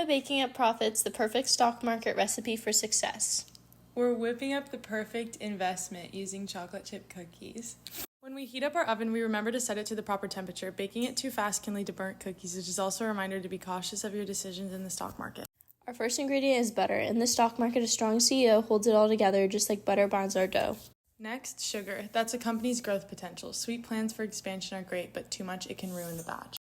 Vanilla Baking Up Profits, the perfect stock market recipe for success. We're whipping up the perfect investment using chocolate chip cookies. When we heat up our oven, we remember to set it to the proper temperature. Baking it too fast can lead to burnt cookies, which is also a reminder to be cautious of your decisions in the stock market. Our first ingredient is butter. In the stock market, a strong CEO holds it all together just like butter binds our dough. Next, sugar. That's a company's growth potential. Sweet plans for expansion are great, but too much, it can ruin the batch.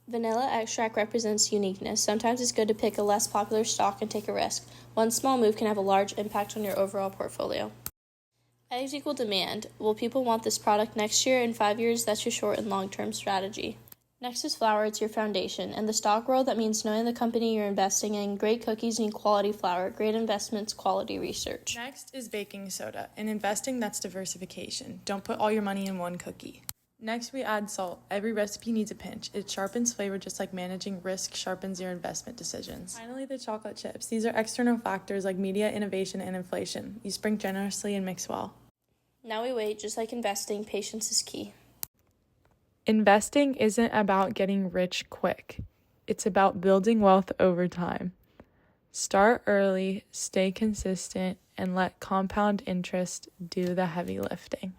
Vanilla extract represents uniqueness. Sometimes it's good to pick a less popular stock and take a risk. One small move can have a large impact on your overall portfolio. Eggs equal demand. Will people want this product next year? In 5 years, that's your short and long-term strategy. Next is flour. It's your foundation. In the stock world, that means knowing the company you're investing in. Great cookies need quality flour. Great investments, quality research. Next is baking soda. In investing, that's diversification. Don't put all your money in one cookie. Next, we add salt. Every recipe needs a pinch. It sharpens flavor just like managing risk sharpens your investment decisions. Finally, the chocolate chips. These are external factors like media, innovation, and inflation. You sprinkle generously and mix well. Now we wait. Just like investing, patience is key. Investing isn't about getting rich quick. It's about building wealth over time. Start early, stay consistent, and let compound interest do the heavy lifting.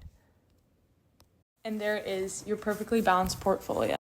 And there is your perfectly balanced portfolio.